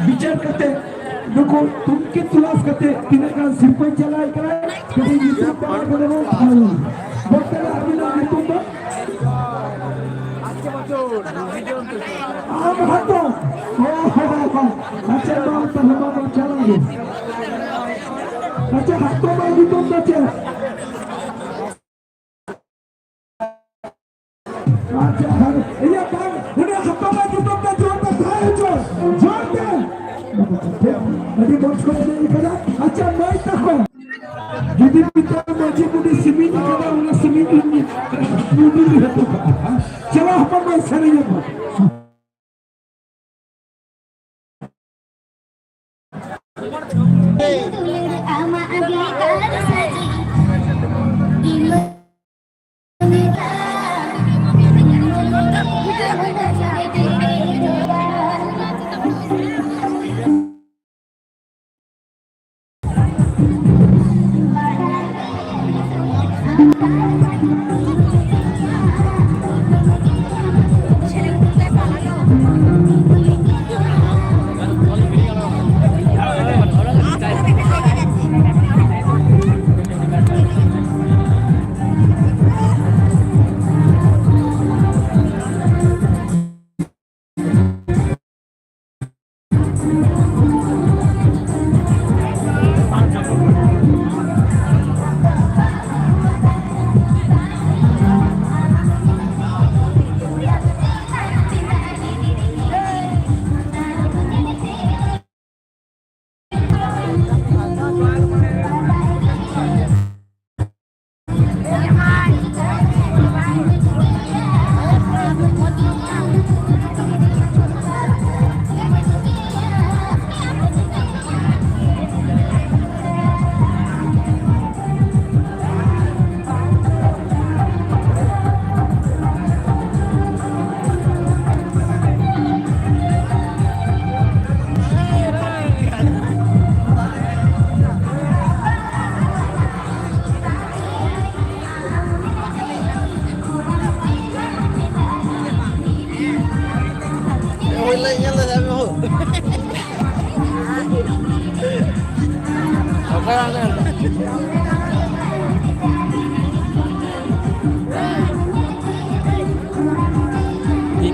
विचार करते देखो तुम के तुलास करते तीन का सिंपल चला इकरा कभी यूट्यूब पर बनो बोलते ना अभी ना यूट्यूब पर आप हटो हो अच्छा बात तो हम चलाएंगे अच्छा हटो में यूट्यूब पर चल अच्छा ये बात उन्हें हटो में यूट्यूब पर जोड़ कर भाई जोड़ दे अरे बहुत कुछ नहीं करा अच्छा मैं तक jadi kita wajib di sini kalau udah sini ini ini itu coba apa masalahnya Pak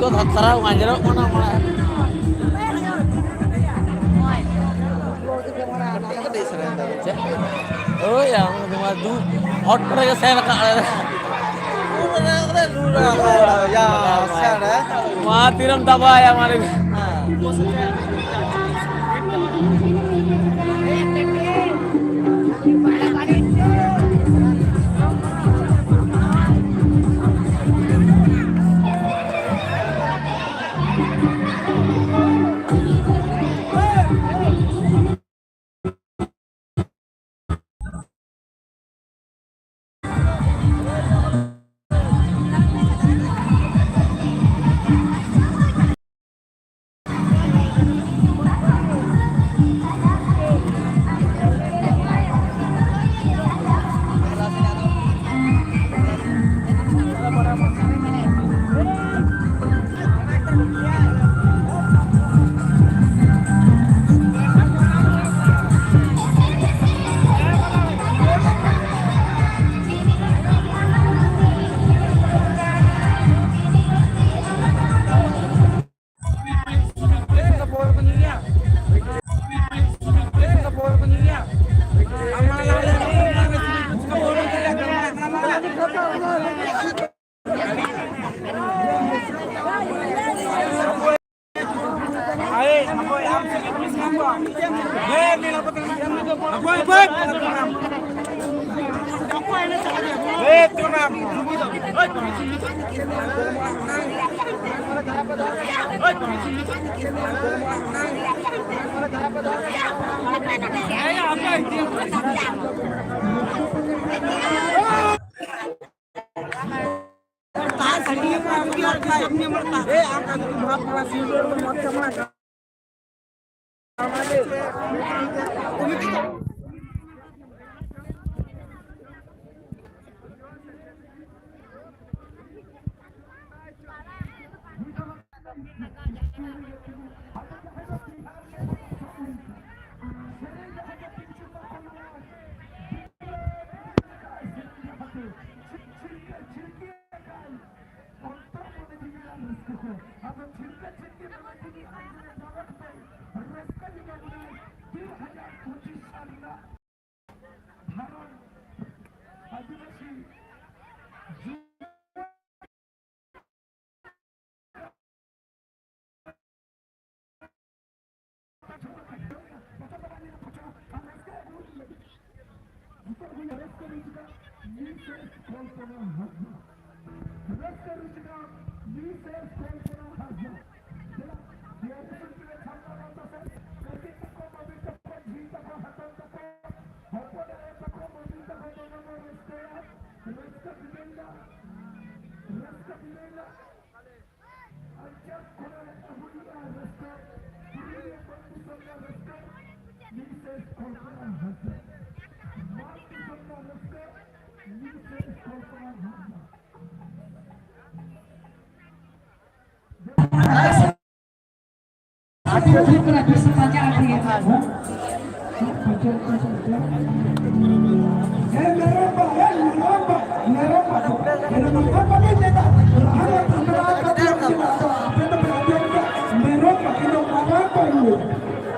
ikut hatra ngajar mana mana oh yang madu hot mereka saya nak ya saya mati ram tabah ya mari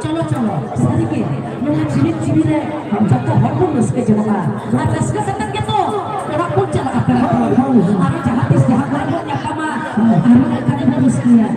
Cholo-cholo, sedikit dengan cibit-cibitnya jatuh hakun meski jemaah atas kesempatan gitu hakun jalan akar ada jahatis jahat hakun yang kama ada kali meskian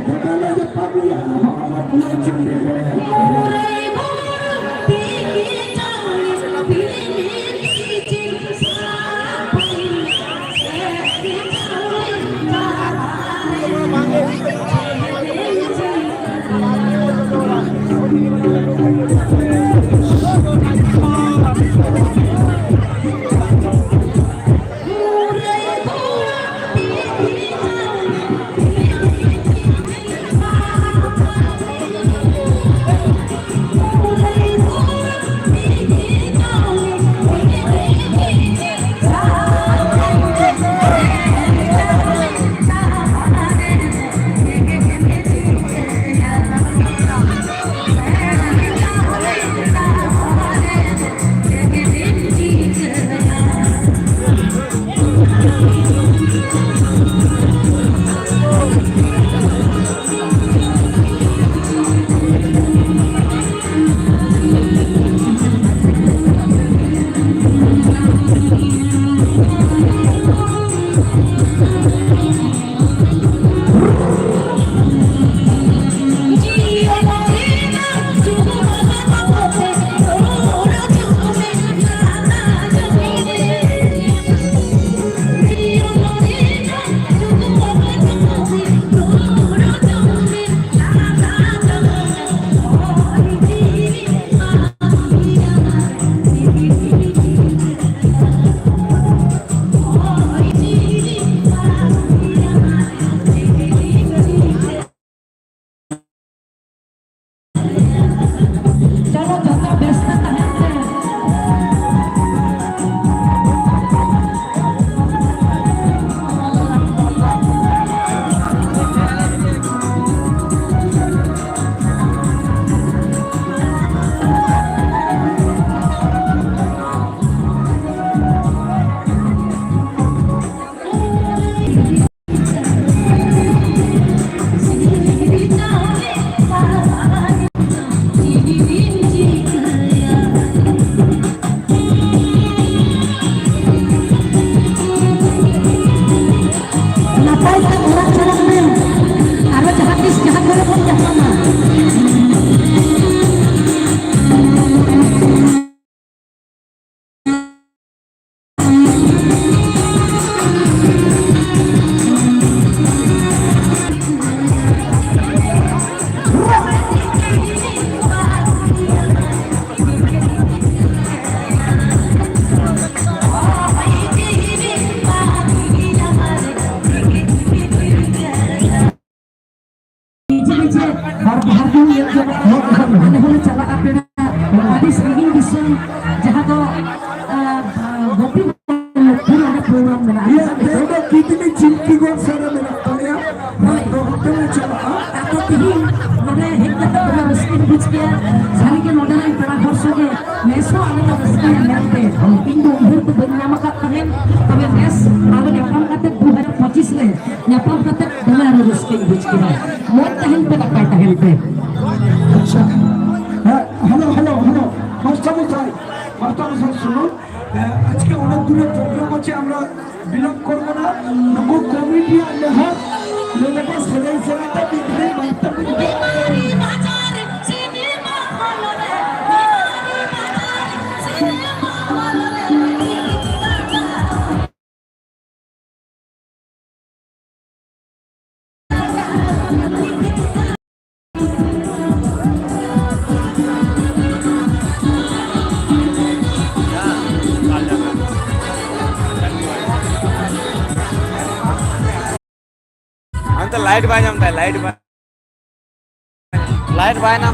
gopi pura ada program mana Iya, beda kitni चिमकी गोल सारा मेरा तलिया तो hotel में चला atau tihi mana hekta tak pernah miskin bujkia sari ke modal yang pernah horsoge meso ada tak miskin yang nanti Indo umur tu bernama kat pengen tapi mes ada nyapam kata 2025 le nyapam kata dengan ada miskin bujkia mau tahan pe tak kata tahan pe अच्छा hello hello hello master শুনুন আজকে অনেক দূরে programme আছে আমরা বিলম্ব করবো না লোক কমিটি আনলে হয় লোকের সেলাই সেলাইটা বিক্রি মাস্টার అంత లైట్ బాగా ఉంటాయి లైట్ బాగా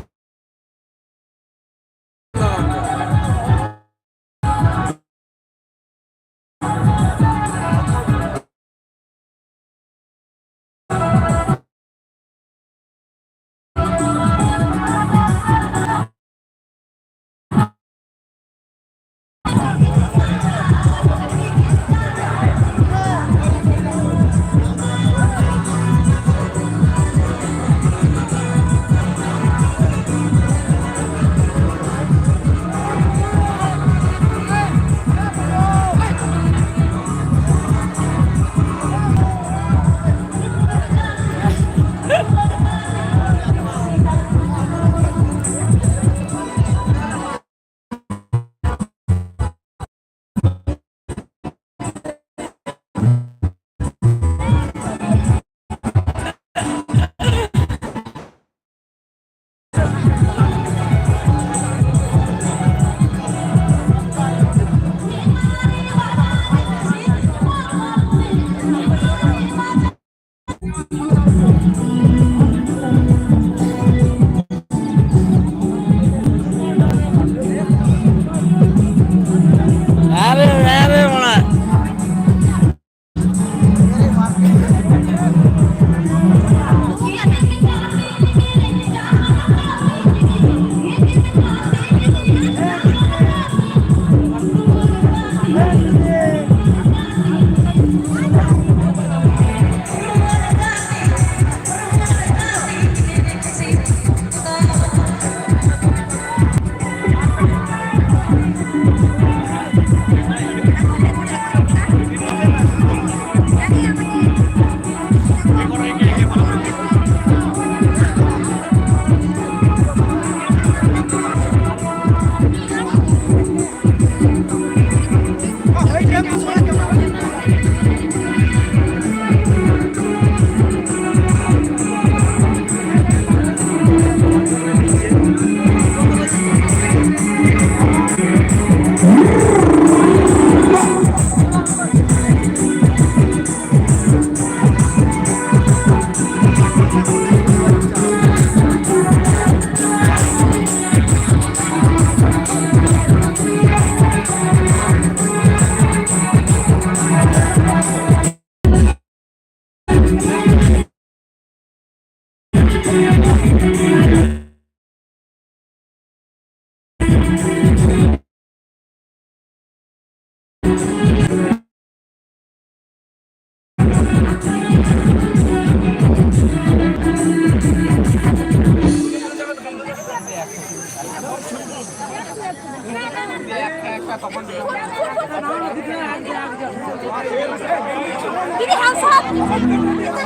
Ini Hasan.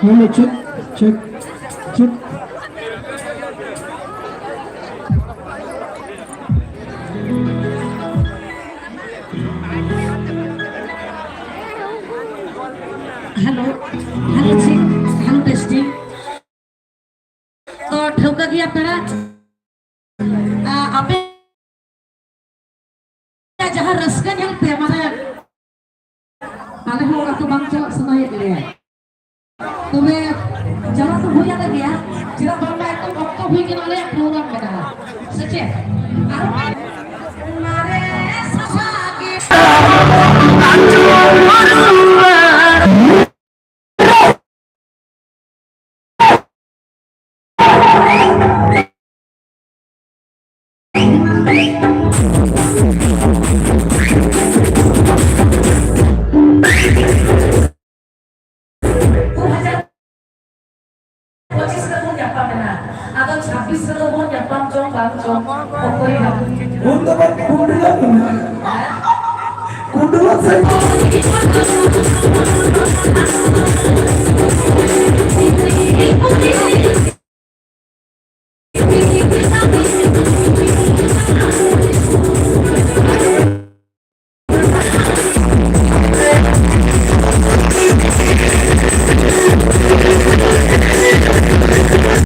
Hello, check, check, check. Hello hello check hello testing तो ठोका गया आपका apa jahat reskan yang teh mana mau ratu bangsa senaya dia tuh jangan tuh hujan lagi ya jika bangsa itu waktu hujan oleh pulang kita seceh atau habis seluruhnya bangcong pokoknya Kundulan kundulan saya